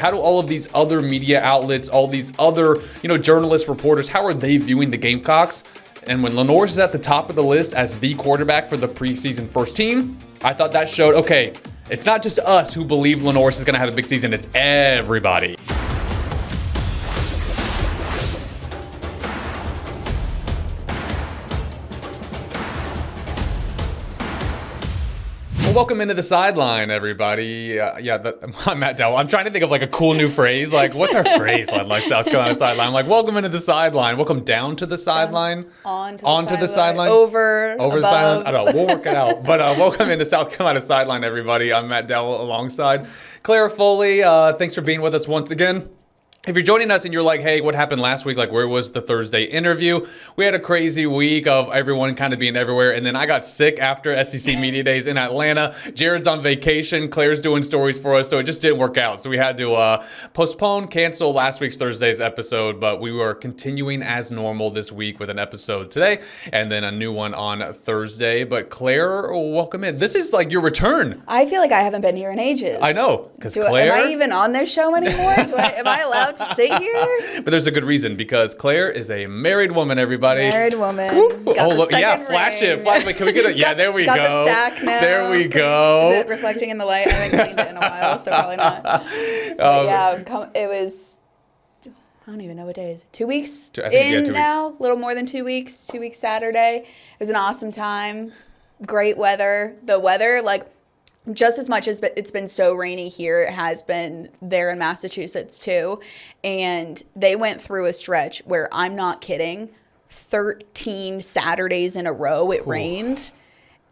How do all of these other media outlets, all these other, journalists, reporters, how are they viewing the Gamecocks? And when LaNorris is at the top of the list as the quarterback for the preseason first team, I thought that showed, okay, it's not just us who believe LaNorris is going to have a big season, it's everybody. Welcome into the sideline, everybody. I'm Matt Dowell. I'm trying to think of like a cool new phrase. Like, what's our phrase? Like South Carolina sideline. I'm like, welcome into the sideline. Welcome down to the sideline. Onto the sideline. Over the sideline. I don't know. We'll work it out. But welcome into South Carolina sideline, everybody. I'm Matt Dowell alongside Claire Foley. Thanks for being with us once again. If you're joining us and you're like, hey, what happened last week? Like, where was the Thursday interview? We had a crazy week of everyone kind of being everywhere. And then I got sick after SEC Media Days in Atlanta. Jared's on vacation. Claire's doing stories for us. So it just didn't work out. So we had to cancel last week's Thursday's episode. But we were continuing as normal this week with an episode today and then a new one on Thursday. But Claire, welcome in. This is like your return. I feel like I haven't been here in ages. I know. Because Claire... Am I even on this show anymore? Am I allowed to sit here? But there's a good reason, because Claire is a married woman, everybody. Married woman. Flash it. Wait, can we get it? Yeah, there we go. Got the stack now. There we go. Is it reflecting in the light? I haven't cleaned it in a while, so probably not. It was, I don't even know what day is it. 2 weeks now? A little more than 2 weeks. 2 weeks Saturday. It was an awesome time. Great weather. The weather, just as much as it's been so rainy here, it has been there in Massachusetts too. And they went through a stretch where, I'm not kidding, 13 Saturdays in a row it rained.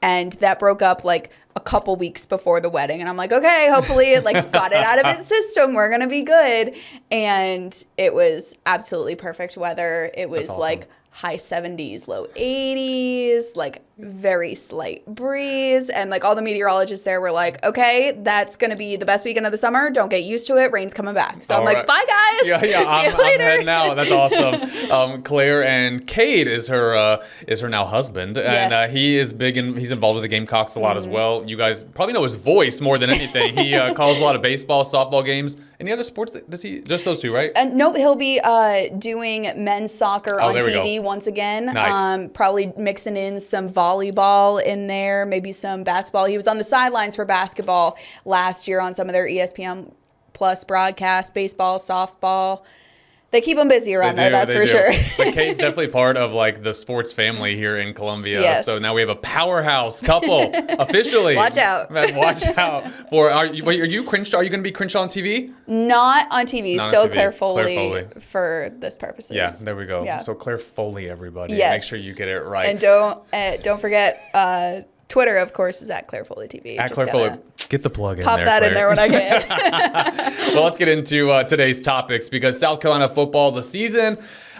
And that broke up like a couple weeks before the wedding. And I'm like, okay, hopefully it got it out of its system. We're going to be good. And it was absolutely perfect weather. It was awesome. High 70s, low 80s, very slight breeze. And all the meteorologists there were like, okay, that's going to be the best weekend of the summer. Don't get used to it. Rain's coming back. So I'm like, bye guys. Yeah. See you later. I'm heading now. That's awesome. Claire, and Cade is her now husband. And yes. He is big and he's involved with the Gamecocks a lot as well. You guys probably know his voice more than anything. He calls a lot of baseball, softball games. Any other sports? Does he? Just those two, right? No, he'll be doing men's soccer on TV once again. Nice. Probably mixing in some volleyball in there, maybe some basketball. He was on the sidelines for basketball last year on some of their ESPN Plus broadcasts, baseball, softball. They keep them busy around there, that's for sure. But Kate's definitely part of the sports family here in Columbia. Yes. So now we have a powerhouse couple officially. Watch out. Watch out. Are you Crenshaw? Are you going to be Crenshaw on TV? Not on TV. Not still on TV. Claire Foley for this purposes. Yeah, there we go. Yeah. So Claire Foley, everybody. Yes. Make sure you get it right. And don't forget Twitter, of course, is at Claire Foley TV. At Claire Foley. Get the plug in there, pop that Claire. in there when I can. Well, let's get into today's topics, because South Carolina football, the season,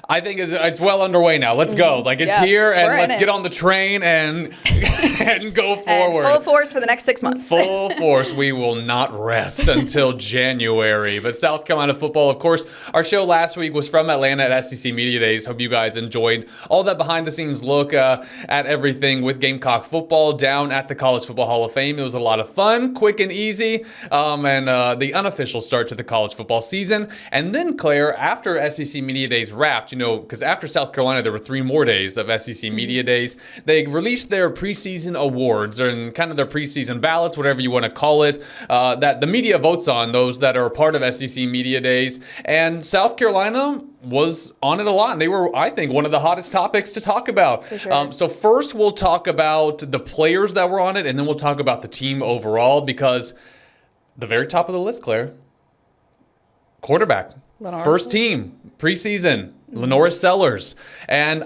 I think it's well underway now. Let's go. It's here, and let's get on the train and go forward. And full force for the next 6 months. Full force. We will not rest until January. But South Carolina football, of course, our show last week was from Atlanta at SEC Media Days. Hope you guys enjoyed all that behind-the-scenes look at everything with Gamecock football down at the College Football Hall of Fame. It was a lot of fun, quick and easy, and the unofficial start to the college football season. And then, Claire, after SEC Media Days wrapped, because after South Carolina, there were 3 more days of SEC Media Days. They released their preseason awards and kind of their preseason ballots, whatever you want to call it, that the media votes on, those that are part of SEC Media Days. And South Carolina was on it a lot. And they were, I think, one of the hottest topics to talk about. For sure. So first, we'll talk about the players that were on it, and then we'll talk about the team overall, because the very top of the list, Claire, quarterback, first team, preseason, LaNorris Sellers. And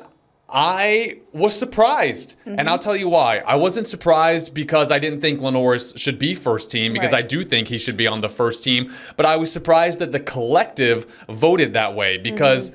I was surprised, and I'll tell you why. I wasn't surprised because I didn't think LaNorris should be first team, because I do think he should be on the first team, but I was surprised that the collective voted that way, because,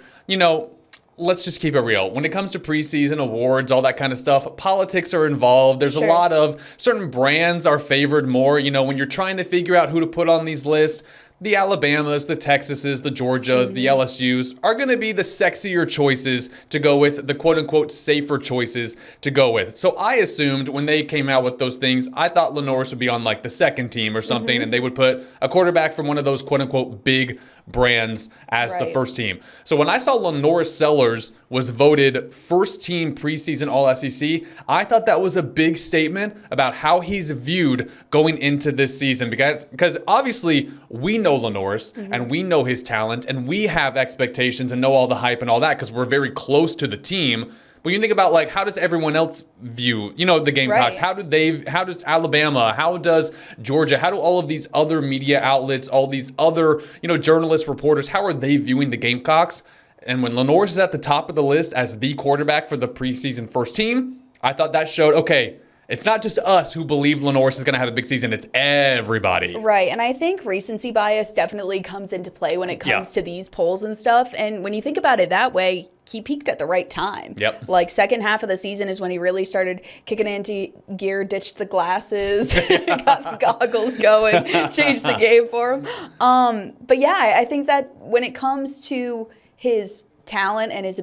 let's just keep it real. When it comes to preseason awards, all that kind of stuff, politics are involved. There's a lot of certain brands are favored more. When you're trying to figure out who to put on these lists, the Alabamas, the Texases, the Georgias, the LSUs are going to be the sexier choices to go with, the quote-unquote safer choices to go with. So I assumed when they came out with those things, I thought LaNorris would be on like the second team or something, and they would put a quarterback from one of those quote-unquote big brands as the first team. So when I saw LaNorris Sellers was voted first team preseason All-SEC, I thought that was a big statement about how he's viewed going into this season, because obviously we know LaNorris and we know his talent and we have expectations and know all the hype and all that because we're very close to the team. But you think about, like, how does everyone else view, the Gamecocks? Right. How does Alabama, how does Georgia, how do all of these other media outlets, all these other, journalists, reporters, how are they viewing the Gamecocks? And when LaNorris is at the top of the list as the quarterback for the preseason first team, I thought that showed, okay, it's not just us who believe LaNorris is going to have a big season. It's everybody. Right. And I think recency bias definitely comes into play when it comes to these polls and stuff. And when you think about it that way, he peaked at the right time. Yep. Like second half of the season is when he really started kicking into gear, ditched the glasses, got the goggles going, changed the game for him. But yeah, I think that when it comes to his talent and his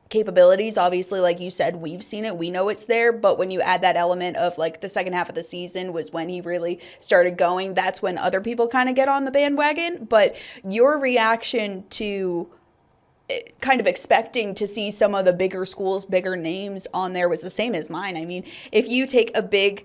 capabilities, obviously, like you said, we've seen it, we know it's there, but when you add that element of like the second half of the season was when he really started going, that's when other people kind of get on the bandwagon. But your reaction to kind of expecting to see some of the bigger schools, bigger names on there was the same as mine. I mean, if you take a big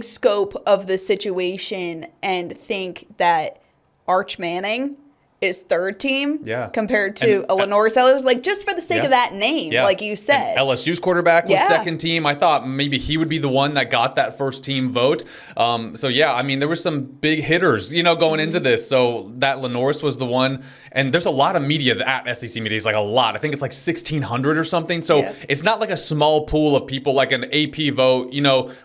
scope of the situation and think that Arch Manning is third team compared to a LaNorris Sellers, like just for the sake of that name, like you said. And LSU's quarterback was second team. I thought maybe he would be the one that got that first team vote. So yeah, I mean, there were some big hitters, going into this. So that LaNorris was the one. And there's a lot of media at SEC media. It's like a lot. I think it's like 1,600 or something. So it's not like a small pool of people like an AP vote,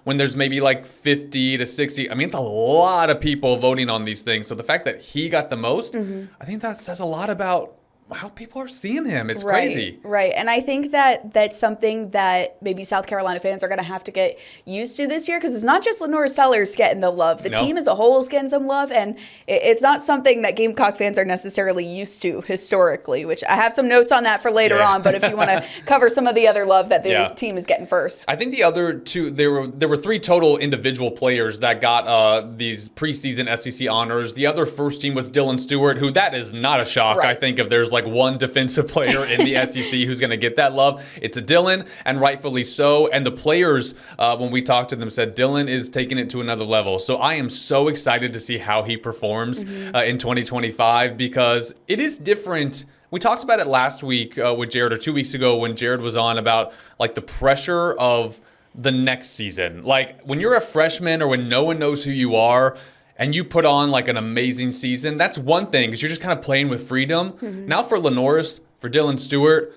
when there's maybe like 50 to 60. I mean, it's a lot of people voting on these things. So the fact that he got the most, I think that says a lot about how people are seeing him. It's crazy. Right. And I think that that's something that maybe South Carolina fans are going to have to get used to this year, because it's not just LaNorris Sellers getting the love. The team as a whole is getting some love, and it's not something that Gamecock fans are necessarily used to historically, which I have some notes on that for later on, but if you want to cover some of the other love that the team is getting first. I think the other two, there were three total individual players that got these preseason SEC honors. The other first team was Dylan Stewart, who that is not a shock. I think if there's like one defensive player in the SEC who's going to get that love, it's a Dylan, and rightfully so. And the players, when we talked to them, said Dylan is taking it to another level. So I am so excited to see how he performs in 2025, because it is different. We talked about it last week with Jared, or 2 weeks ago when Jared was on, about like the pressure of the next season. Like when you're a freshman or when no one knows who you are, and you put on like an amazing season, that's one thing, because you're just kind of playing with freedom. Now for LaNorris, for Dylan Stewart,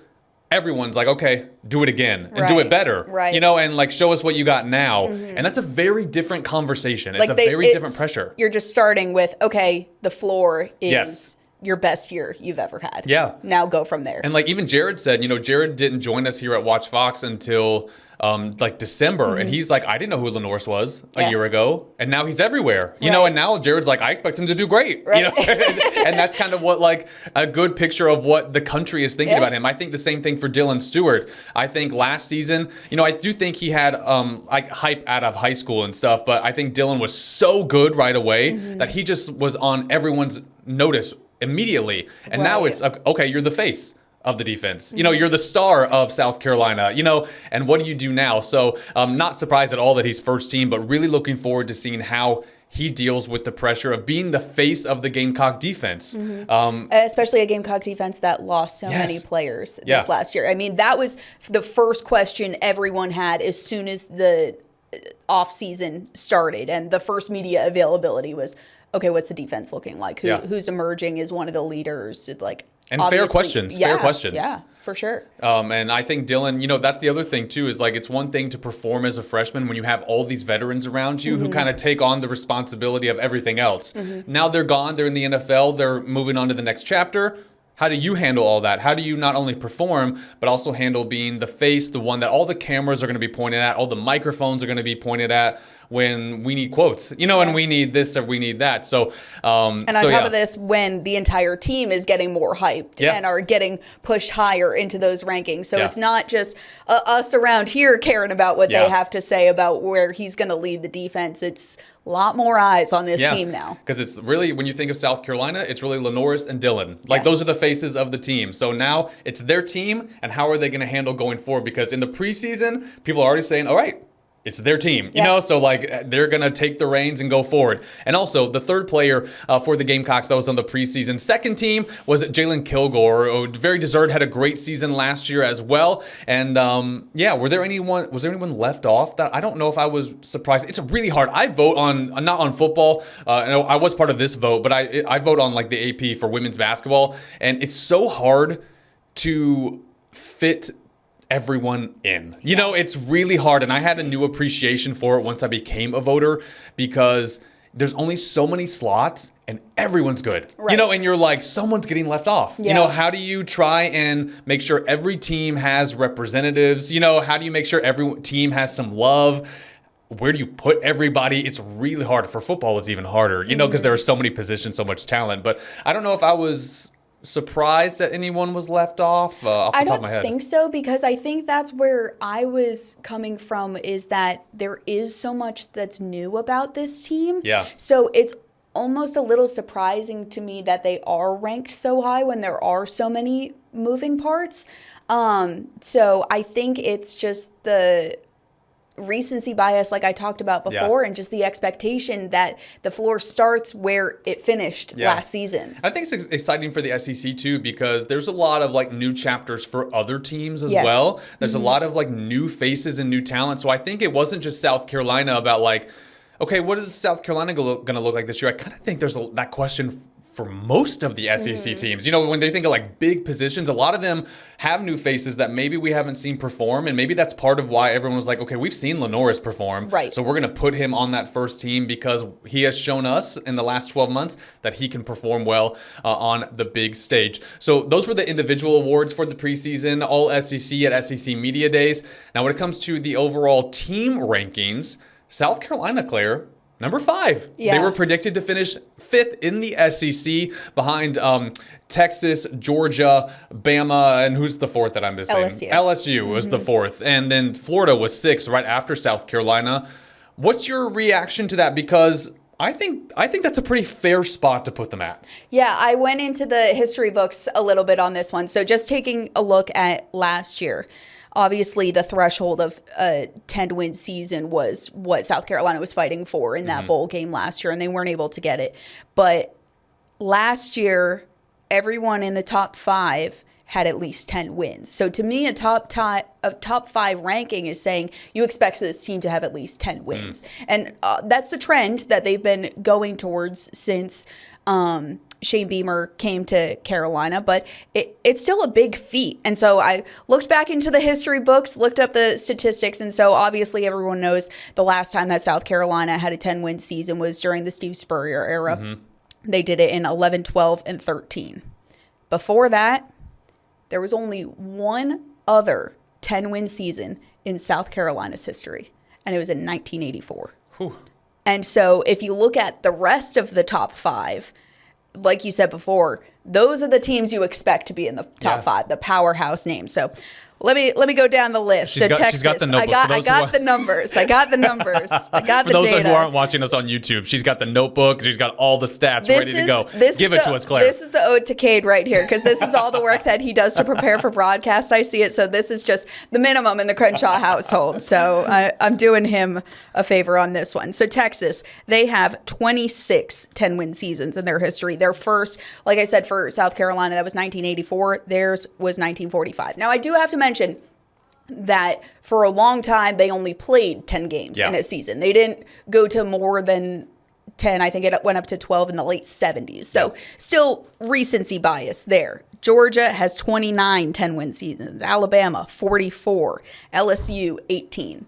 everyone's like, okay, do it again and do it better. And like show us what you got now. And that's a very different conversation. It's very different pressure. You're just starting with, okay, the floor is your best year you've ever had. Now go from there. And like even Jared said, Jared didn't join us here at Watch Fox until like December, and he's like, I didn't know who LaNorris was a year ago, and now he's everywhere, and now Jared's like, I expect him to do great, and that's kind of what like a good picture of what the country is thinking about him. I think the same thing for Dylan Stewart. I think last season, I do think he had like hype out of high school and stuff, but I think Dylan was so good right away that he just was on everyone's notice immediately, and now it's okay, you're the face of the defense. You're the star of South Carolina, and what do you do now? So not surprised at all that he's first team, but really looking forward to seeing how he deals with the pressure of being the face of the Gamecock defense. Especially a Gamecock defense that lost so many players this last year. I mean, that was the first question everyone had as soon as the offseason started and the first media availability was, okay, what's the defense looking like? Who's emerging as one of the leaders? Like, and fair questions. Fair questions. Yeah, for sure. And I think Dylan, that's the other thing too, is like it's one thing to perform as a freshman when you have all these veterans around you who kind of take on the responsibility of everything else. Now they're gone, they're in the NFL, they're moving on to the next chapter. How do you handle all that? How do you not only perform, but also handle being the face, the one that all the cameras are going to be pointed at, all the microphones are going to be pointed at? when we need quotes, and we need this or we need that. So, and on top of this, when the entire team is getting more hyped and are getting pushed higher into those rankings. So it's not just us around here caring about what they have to say about where he's going to lead the defense. It's a lot more eyes on this team now. Because it's really, when you think of South Carolina, it's really LaNorris and Dylan. Like, those are the faces of the team. So now it's their team, and how are they going to handle going forward? Because in the preseason, people are already saying, all right, it's their team, so like they're going to take the reins and go forward. And also the third player for the Gamecocks that was on the preseason second team was Jalen Kilgore, who very deserved, had a great season last year as well. And was there anyone left off that I don't know if I was surprised? It's really hard. I vote on, not on football. I was part of this vote, but I vote on like the AP for women's basketball. And it's so hard to fit everyone in. It's really hard, and I had a new appreciation for it once I became a voter, because there's only so many slots and everyone's good. Right. And you're like, someone's getting left off. How do you try and make sure every team has representatives? How do you make sure every team has some love? Where do you put everybody? It's really hard. For football, it's even harder, because there are so many positions, so much talent. But I don't know if I was surprised that anyone was left off the top of my head. I don't think so, because I think that's where I was coming from, is that there is so much that's new about this team. Yeah. So it's almost a little surprising to me that they are ranked so high when there are so many moving parts. So I think it's just the recency bias, like I talked about before, and just the expectation that the floor starts where it finished last season. I think it's exciting for the SEC too, because there's a lot of like new chapters for other teams as well. There's a lot of like new faces and new talent. So I think it wasn't just South Carolina about like, okay, what is South Carolina going to look like this year? I kind of think there's that question for most of the SEC teams. When they think of like big positions, a lot of them have new faces that maybe we haven't seen perform. And maybe that's part of why everyone was like, okay, we've seen LaNorris perform. Right. So we're going to put him on that first team because he has shown us in the last 12 months that he can perform well on the big stage. So those were the individual awards for the preseason, all SEC at SEC Media Days. Now, when it comes to the overall team rankings, South Carolina, Claire, number 5. Yeah. They were predicted to finish 5th in the SEC behind Texas, Georgia, Bama, and who's the 4th that I'm missing? LSU was the 4th. And then Florida was 6th right after South Carolina. What's your reaction to that? Because I think that's a pretty fair spot to put them at. Yeah, I went into the history books a little bit on this one. So just taking a look at last year. Obviously, the threshold of a 10-win season was what South Carolina was fighting for in that bowl game last year, and they weren't able to get it. But last year, everyone in the top 5 had at least 10 wins. So to me, a top 5 ranking is saying you expect this team to have at least 10 wins. And that's the trend that they've been going towards since Shane Beamer came to Carolina, but it's still a big feat. And so I looked back into the history books, looked up the statistics, and so obviously everyone knows the last time that South Carolina had a 10-win season was during the Steve Spurrier era. They did it in 11, 12, and 13. Before that, there was only one other 10-win season in South Carolina's history, and it was in 1984. Whew. And so if you look at the rest of the top 5, like you said before, those are the teams you expect to be in the top 5, the powerhouse names. So let me go down the list. Texas, she's got the notebook. I got the numbers. I got the numbers. I got the data. For those who aren't watching us on YouTube, she's got the notebook. She's got all the stats ready to go. Give it to us, Claire. This is the ode to Cade right here, because this is all the work that he does to prepare for broadcasts. I see it. So this is just the minimum in the Crenshaw household. So I'm doing him a favor on this one. So Texas, they have 26 10-win seasons in their history. Their first, like I said, for South Carolina, that was 1984. Theirs was 1945. Now, I do have to mention that for a long time, they only played 10 games in a season. They didn't go to more than 10. I think it went up to 12 in the late 70s. So still recency bias there. Georgia has 29 10-win seasons. Alabama, 44. LSU, 18.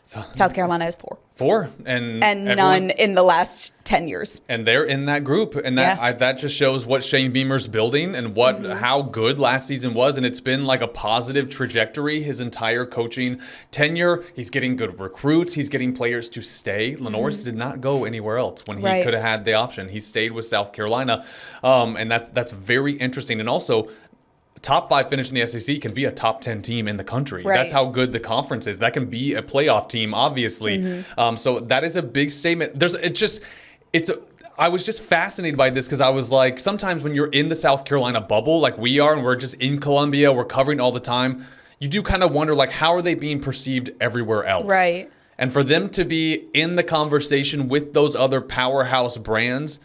South Carolina has 4. 4 and none in the last 10 years. And they're in that group, and that just shows what Shane Beamer's building and how good last season was. And it's been like a positive trajectory his entire coaching tenure. He's getting good recruits. He's getting players to stay. LaNorris did not go anywhere else when he could have had the option. He stayed with South Carolina, and that's very interesting. And also, top 5 finish in the SEC can be a top 10 team in the country. Right. That's how good the conference is. That can be a playoff team, obviously. So that is a big statement. I was just fascinated by this because I was like, sometimes when you're in the South Carolina bubble, like we are, and we're just in Columbia, we're covering all the time, you do kind of wonder, like, how are they being perceived everywhere else? Right. And for them to be in the conversation with those other powerhouse brands,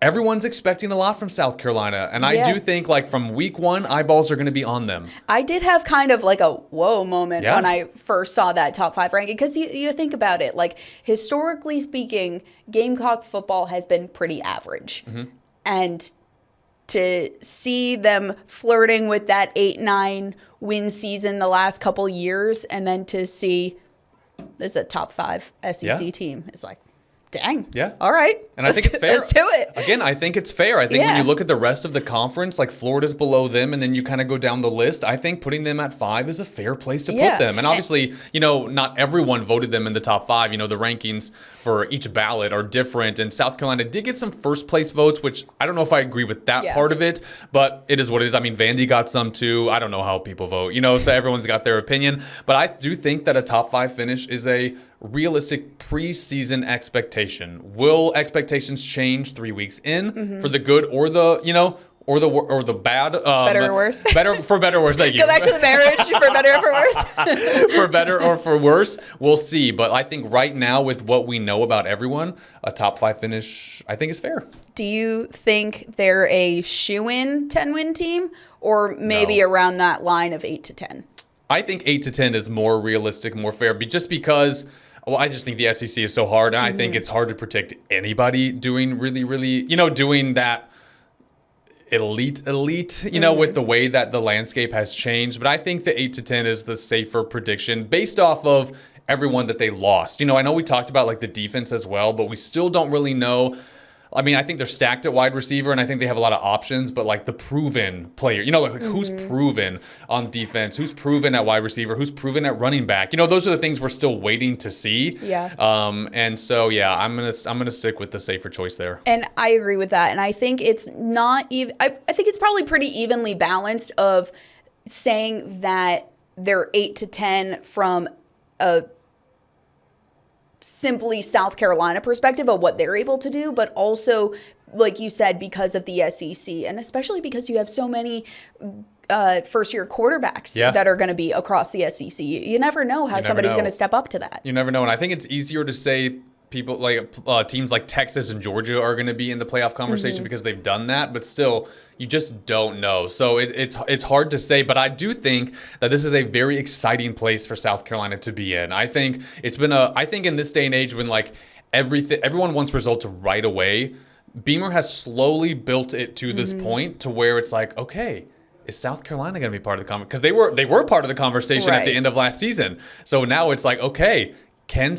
everyone's expecting a lot from South Carolina. And I do think, like, from week 1, eyeballs are going to be on them. I did have kind of like a whoa moment when I first saw that top 5 ranking. Because you think about it, like, historically speaking, Gamecock football has been pretty average. And to see them flirting with that 8-9 win season the last couple years, and then to see this is a top 5 SEC team, it's like, dang. Yeah. All right. And I think it's fair. Let's do it. Again, I think it's fair. I think when you look at the rest of the conference, like Florida's below them, and then you kind of go down the list, I think putting them at 5 is a fair place to put them. And obviously, not everyone voted them in the top 5. The rankings for each ballot are different. And South Carolina did get some first place votes, which I don't know if I agree with that part of it, but it is what it is. I mean, Vandy got some too. I don't know how people vote, so everyone's got their opinion. But I do think that a top 5 finish is a realistic preseason expectation. Will expectations change 3 weeks in for the good or the, or the bad? Better or worse? For better or worse, thank you. Go back to the marriage, for better or for worse? For better or for worse, we'll see. But I think right now, with what we know about everyone, a top 5 finish, I think, is fair. Do you think they're a shoo-in 10-win team, or maybe around that line of 8 to 10? I think 8 to 10 is more realistic, more fair, just because... Well, I just think the SEC is so hard, and I think it's hard to predict anybody doing really, really, doing that elite, with the way that the landscape has changed. But I think the 8 to 10 is the safer prediction based off of everyone that they lost. I know we talked about, like, the defense as well, but we still don't really know. I mean, I think they're stacked at wide receiver, and I think they have a lot of options, but, like, the proven player, who's proven on defense, who's proven at wide receiver, who's proven at running back. Those are the things we're still waiting to see. Yeah. And so, I'm gonna stick with the safer choice there. And I agree with that. And I think it's not even. I think it's probably pretty evenly balanced of saying that they're 8 to 10 from a simply South Carolina perspective of what they're able to do, but also, like you said, because of the SEC, and especially because you have so many first-year quarterbacks that are going to be across the SEC. You never know how somebody's going to step up to that. You never know, and I think it's easier to say people like teams like Texas and Georgia are going to be in the playoff conversation because they've done that, but still, you just don't know. So it's hard to say, but I do think that this is a very exciting place for South Carolina to be in. I think it's been I think in this day and age when, like, everyone wants results right away, Beamer has slowly built it to this point to where it's like, okay, is South Carolina going to be part of the conversation? Because they were part of the conversation at the end of last season. So now it's like, okay, Can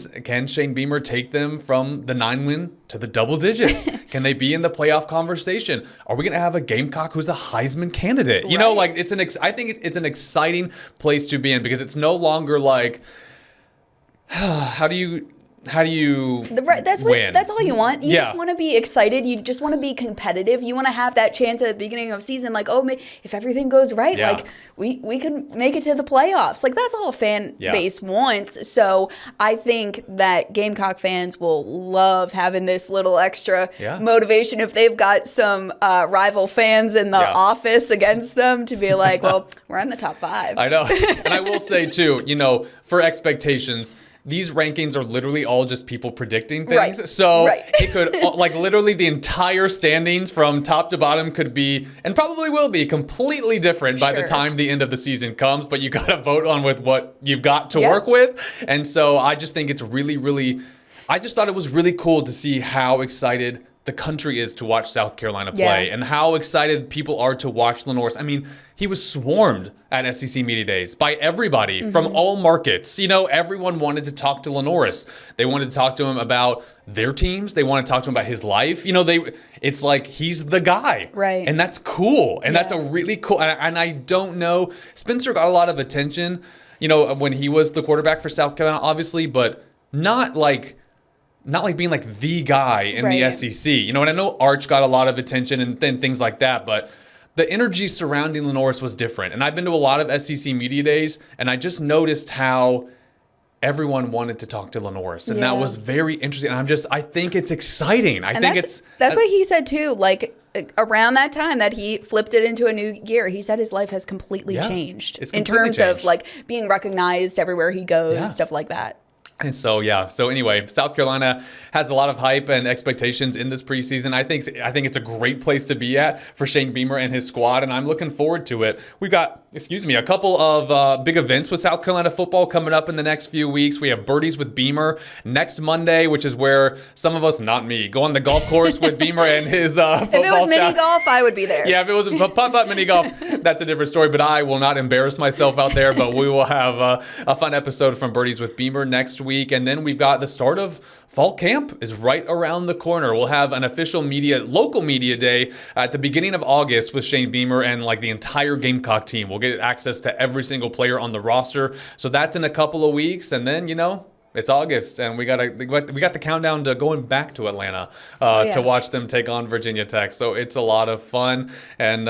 Shane Beamer take them from the 9-win to the double digits? Can they be in the playoff conversation? Are we going to have a Gamecock who's a Heisman candidate? You know, like I think it's an exciting place to be in because it's no longer like, how do you win? That's all you want. You just want to be excited. You just want to be competitive. You want to have that chance at the beginning of season, like, oh, if everything goes right, like we could make it to the playoffs. Like, that's all a fan base wants. So I think that Gamecock fans will love having this little extra motivation if they've got some rival fans in the office against them to be like, well, we're in the top 5. I know. And I will say too, for expectations, these rankings are literally all just people predicting things. So it could, like, literally the entire standings from top to bottom could be, and probably will be, completely different by the time the end of the season comes. But you got to vote on with what you've got to work with. And so I just think it's really, really, I just thought it was really cool to see how excited the country is to watch South Carolina play and how excited people are to watch LaNorris. I mean, he was swarmed at SEC Media Days by everybody from all markets. You know, everyone wanted to talk to LaNorris. They wanted to talk to him about their teams. They wanted to talk to him about his life. You know, it's like he's the guy. Right. And that's cool. And that's a really cool. And I don't know. Spencer got a lot of attention, you know, when he was the quarterback for South Carolina, obviously, but not like being like the guy in the SEC, you know, and I know Arch got a lot of attention and things like that, but the energy surrounding LaNorris was different. And I've been to a lot of SEC Media Days, and I just noticed how everyone wanted to talk to LaNorris, and that was very interesting. And I think it's exciting. That's what he said too. Like around that time that he flipped it into a new gear, he said his life has completely changed in terms of like being recognized everywhere he goes, stuff like that. And so anyway, South Carolina has a lot of hype and expectations in this preseason. I think it's a great place to be at for Shane Beamer and his squad, and I'm looking forward to it. We've got, a couple of big events with South Carolina football coming up in the next few weeks. We have Birdies with Beamer next Monday, which is where some of us, not me, go on the golf course with Beamer and his football If it was mini golf, I would be there. Yeah, if it was a putt-putt mini golf, that's a different story, but I will not embarrass myself out there, but we will have a fun episode from Birdies with Beamer next week. And then we've got the start of fall camp is right around the corner. We'll have an official local media day at the beginning of August with Shane Beamer and like the entire Gamecock team. We'll get access to every single player on the roster. So that's in a couple of weeks. And then, it's August, and we got the countdown to going back to Atlanta to watch them take on Virginia Tech. So it's a lot of fun, and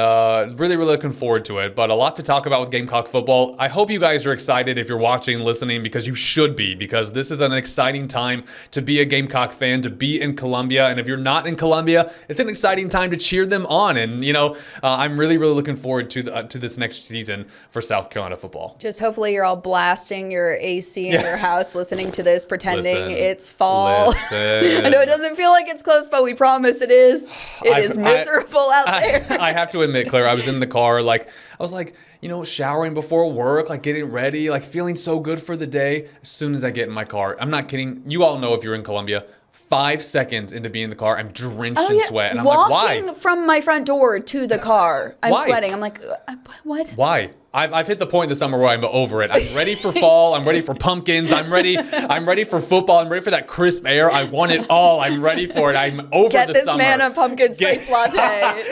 really, really looking forward to it. But a lot to talk about with Gamecock football. I hope you guys are excited if you're watching, listening, because you should be, because this is an exciting time to be a Gamecock fan, to be in Columbia. And if you're not in Columbia, it's an exciting time to cheer them on. And, I'm really, really looking forward to this next season for South Carolina football. Just hopefully you're all blasting your AC in your house, listening to this, pretending it's fall. I know it doesn't feel like it's close, but we promise it is. It is miserable out there. I have to admit, Claire, I was in the car, I was showering before work, getting ready, feeling so good for the day. As soon as I get in my car, I'm not kidding. You all know if you're in Columbia, 5 seconds into being in the car, I'm drenched in sweat. And I'm like, why? Walking from my front door to the car, I'm sweating. I'm like, what? Why? I've hit the point in the summer where I'm over it. I'm ready for fall. I'm ready for pumpkins. I'm ready for football. I'm ready for that crisp air. I want it all. I'm ready for it. I'm over Get the this summer. man a pumpkin spice latte.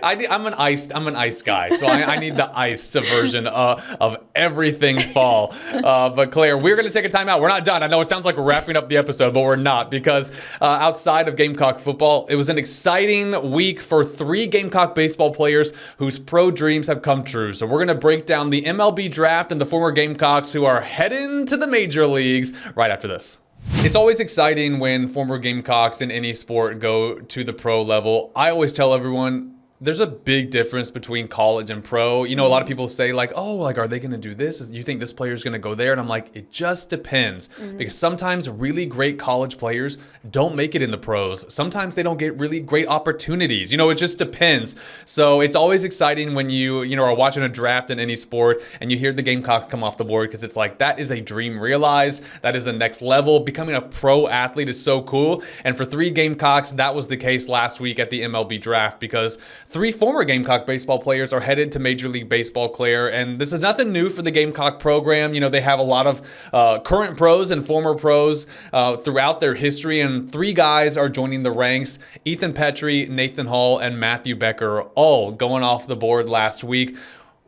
I'm an iced guy, so I need the iced version of everything fall. But Claire, we're going to take a time out. We're not done. I know it sounds like we're wrapping up the episode, but we're not, because outside of Gamecock football, it was an exciting week for 3 Gamecock baseball players whose pro dreams have come true. So we're going to break down the MLB Draft and the former Gamecocks who are heading to the major leagues right after this. It's always exciting when former Gamecocks in any sport go to the pro level. I always tell everyone, there's a big difference between college and pro. A lot of people say are they going to do this? You think this player is going to go there? And I'm like, it just depends. Because sometimes really great college players don't make it in the pros. Sometimes they don't get really great opportunities. It just depends. So it's always exciting when you are watching a draft in any sport and you hear the Gamecocks come off the board, because it's like, that is a dream realized. That is the next level. Becoming a pro athlete is so cool. And for 3 Gamecocks, that was the case last week at the MLB Draft, because 3 former Gamecock baseball players are headed to Major League Baseball, Claire, and this is nothing new for the Gamecock program. They have a lot of current pros and former pros throughout their history, and 3 guys are joining the ranks. Ethan Petrie, Nathan Hall, and Matthew Becker all going off the board last week.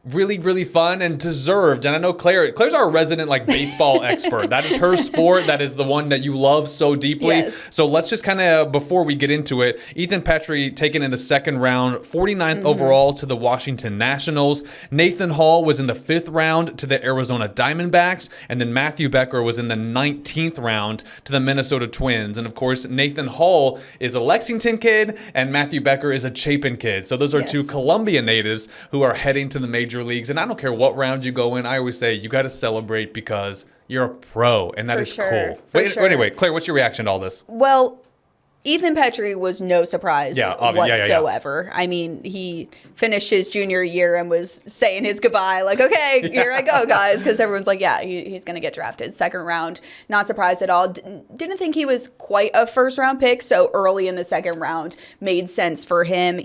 Really, really fun and deserved. And I know Claire's our resident baseball expert. That is her sport. That is the one that you love so deeply. Yes. So let's just kind of, before we get into it, Ethan Petrie taken in the 2nd round, 49th overall to the Washington Nationals. Nathan Hall was in the 5th round to the Arizona Diamondbacks. And then Matthew Becker was in the 19th round to the Minnesota Twins. And of course, Nathan Hall is a Lexington kid and Matthew Becker is a Chapin kid. So those are 2 Columbia natives who are heading to the major leagues. And I don't care what round you go in, I always say you got to celebrate because you're a pro, and that is cool. Anyway, Claire, what's your reaction to all this? Well, Ethan Petrie was no surprise whatsoever. I mean, he finished his junior year and was saying his goodbye, like, okay, here I go, guys, because everyone's like, yeah, he's going to get drafted. Second round, not surprised at all. Didn't think he was quite a first-round pick, so early in the second round made sense for him.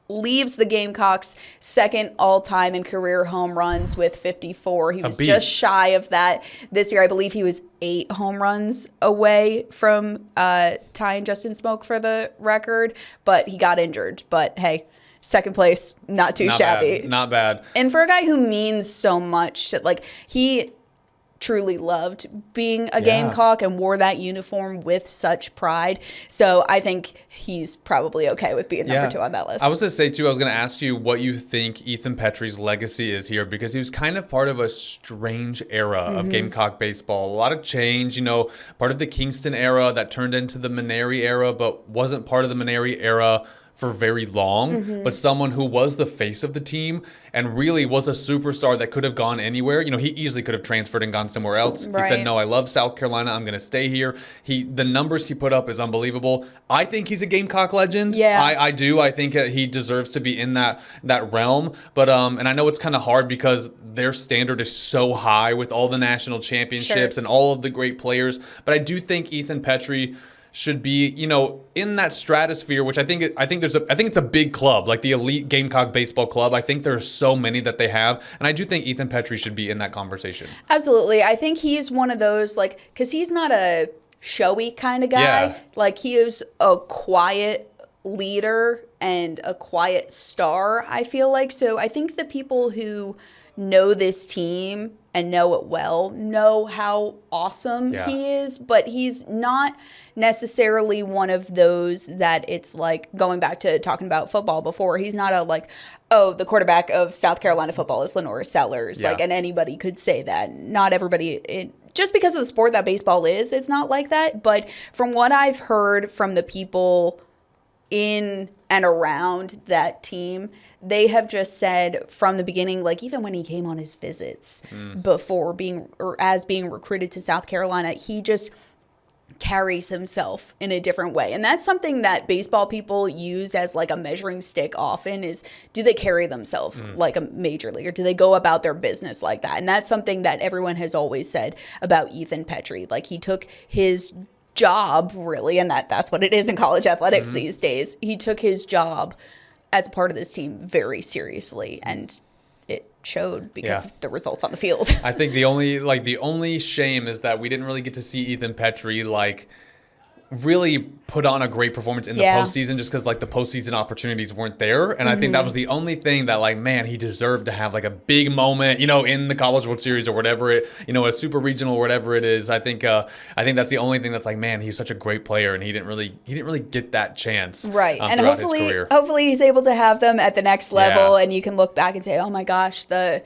Leaves the Gamecocks second all-time in career home runs with 54. He was just shy of that this year. I believe he was 8 home runs away from tying Justin Smoke for the record, but he got injured. But hey, second place, not shabby. Not bad. And for a guy who means so much, like he truly loved being a Gamecock and wore that uniform with such pride. So I think he's probably okay with being number 2 on that list. I was going to say, too, I was going to ask you what you think Ethan Petrie's legacy is here, because he was kind of part of a strange era of Gamecock baseball. A lot of change, part of the Kingston era that turned into the Maneri era, but wasn't part of the Maneri era for very long, but someone who was the face of the team and really was a superstar that could have gone anywhere. He easily could have transferred and gone somewhere else. Right. He said, no, I love South Carolina. I'm going to stay here. The numbers he put up is unbelievable. I think he's a Gamecock legend. Yeah. I do. I think he deserves to be in that realm. But and I know it's kind of hard because their standard is so high with all the national championships and all of the great players. But I do think Ethan Petrie should be, in that stratosphere, which I think it's a big club, like the elite Gamecock baseball club. I think there are so many that they have, and I do think Ethan Petrie should be in that conversation. Absolutely. I think he's one of those, because he's not a showy kind of guy. Yeah. Like, he is a quiet leader and a quiet star, I feel like. So I think the people who know this team and know it well know how awesome he is, but he's not necessarily one of those that it's like, going back to talking about football before, he's not the quarterback of South Carolina football is LaNorris Sellers, and anybody could say that. Not everybody, just because of the sport that baseball is, it's not like that. But from what I've heard from the people in and around that team, they have just said from the beginning, like even when he came on his visits before being recruited to South Carolina, he just carries himself in a different way. And that's something that baseball people use as like a measuring stick often is, do they carry themselves like a major leaguer? Do they go about their business like that? And that's something that everyone has always said about Ethan Petrie. Like, he took his job, really, and that's what it is in college athletics these days. He took his job as part of this team very seriously, and it showed because of the results on the field. I think the only shame is that we didn't really get to see Ethan Petrie really put on a great performance in the postseason, just because the postseason opportunities weren't there. And I think that was the only thing that he deserved to have a big moment, in the College World Series or whatever a super regional or whatever it is. I think that's the only thing that's he's such a great player, and he didn't really get that chance. Right. And hopefully he's able to have them at the next level, and you can look back and say, oh my gosh, the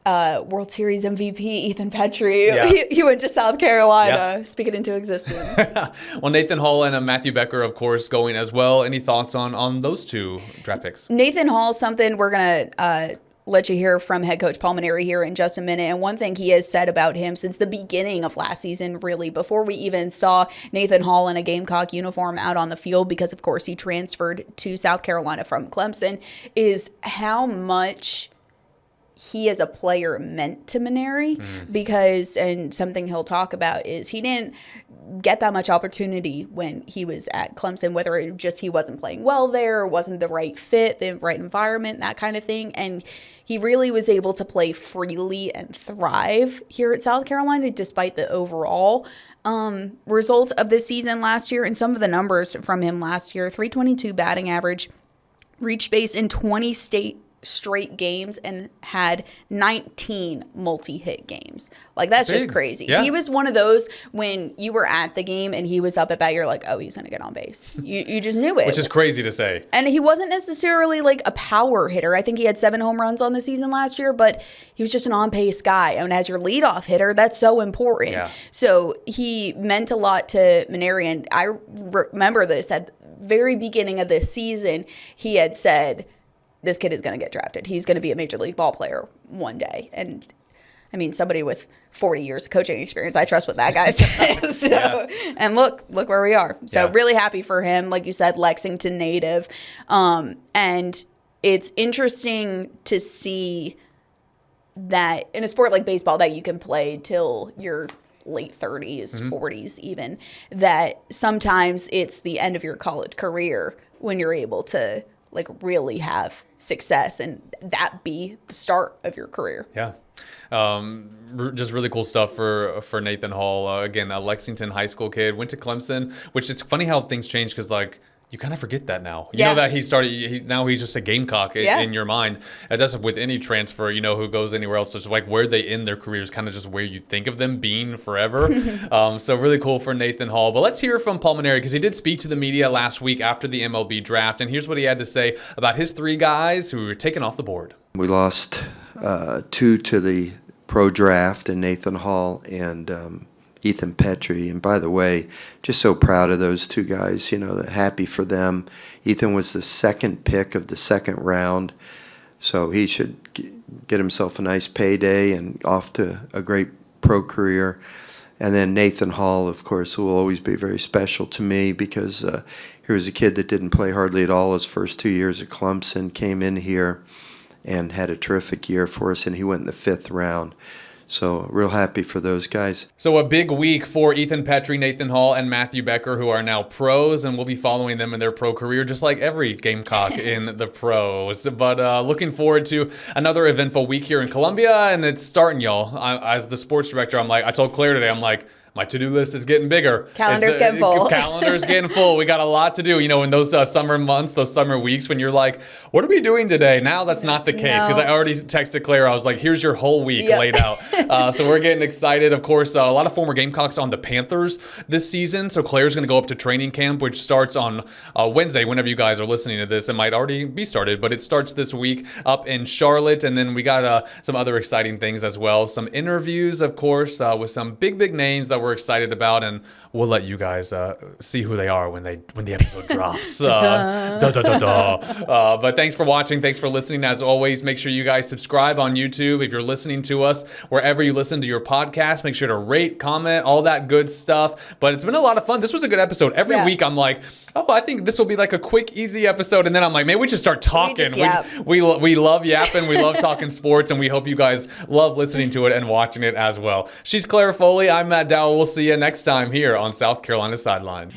World Series MVP Ethan Petrie. He went to South Carolina. Speak it into existence. Well, Nathan Hall and Matthew Becker, of course, going as well. Any thoughts on those two draft picks? Nathan Hall, something we're going to let you hear from head coach Paul Maneri here in just a minute. And one thing he has said about him since the beginning of last season, really, before we even saw Nathan Hall in a Gamecock uniform out on the field, because, of course, he transferred to South Carolina from Clemson, is how much he as a player meant to Maneri, because, and something he'll talk about is he didn't get that much opportunity when he was at Clemson, whether it just he wasn't playing well there, wasn't the right fit, the right environment, that kind of thing. And he really was able to play freely and thrive here at South Carolina, despite the overall result of this season last year. And some of the numbers from him last year: 322 batting average, reached base in 20 straight games, and had 19 multi-hit games. That's just crazy. Yeah. He was one of those, when you were at the game and he was up at bat, you're like, oh, he's going to get on base. You just knew it. Which is crazy to say. And he wasn't necessarily a power hitter. I think he had 7 home runs on the season last year, but he was just an on-pace guy. And as your leadoff hitter, that's so important. Yeah. So he meant a lot to Maneri, and I remember this at the very beginning of this season. He had said, this kid is going to get drafted. He's going to be a major league ball player one day. And I mean, somebody with 40 years of coaching experience, I trust what that guy says. And look where we are. So really happy for him. Like you said, Lexington native. And it's interesting to see that in a sport like baseball that you can play till you're late 30s, 40s even, that sometimes it's the end of your college career when you're able to like really have success and that be the start of your career. Yeah. Just really cool stuff for Nathan Hall. Again, a Lexington high school kid, went to Clemson, which it's funny how things change because like you kind of forget that now. You know that now he's just a Gamecock in your mind. It doesn't with any transfer, who goes anywhere else. It's like where they end their careers, kind of just where you think of them being forever. So really cool for Nathan Hall. But let's hear from Pulmonary because he did speak to the media last week after the MLB draft. And here's what he had to say about his 3 guys who were taken off the board. We lost 2 to the pro draft, and Nathan Hall and Ethan Petrie. And by the way, just so proud of those 2 guys, happy for them. Ethan was the 2nd pick of the 2nd round, so he should get himself a nice payday and off to a great pro career. And then Nathan Hall, of course, will always be very special to me because he was a kid that didn't play hardly at all his first 2 years at Clemson, came in here and had a terrific year for us, and he went in the 5th round. So real happy for those guys. So a big week for Ethan Petrie, Nathan Hall, and Matthew Becker, who are now pros, and we'll be following them in their pro career, just like every Gamecock in the pros. But looking forward to another eventful week here in Columbia, and it's starting, y'all. As the sports director, I told Claire today, I'm like, my to-do list is getting bigger. Calendar's getting full. Calendar's getting full. We got a lot to do. In those summer months, those summer weeks when you're like, what are we doing today? Now that's not the case because I already texted Claire. I was like, here's your whole week laid out. So we're getting excited. Of course, a lot of former Gamecocks on the Panthers this season. So Claire's going to go up to training camp, which starts on Wednesday. Whenever you guys are listening to this, it might already be started, but it starts this week up in Charlotte. And then we got some other exciting things as well. Some interviews, of course, with some big names that we're excited about, and we'll let you guys see who they are when the episode drops. But thanks for watching. Thanks for listening. As always, make sure you guys subscribe on YouTube. If you're listening to us wherever you listen to your podcast, make sure to rate, comment, all that good stuff. But it's been a lot of fun. This was a good episode. Every week I'm like, I think this will be like a quick, easy episode. And then I'm like, maybe we just start talking. We love yapping. We love talking sports. And we hope you guys love listening to it and watching it as well. She's Claire Foley. I'm Matt Dowell. We'll see you next time here on South Carolina Sideline.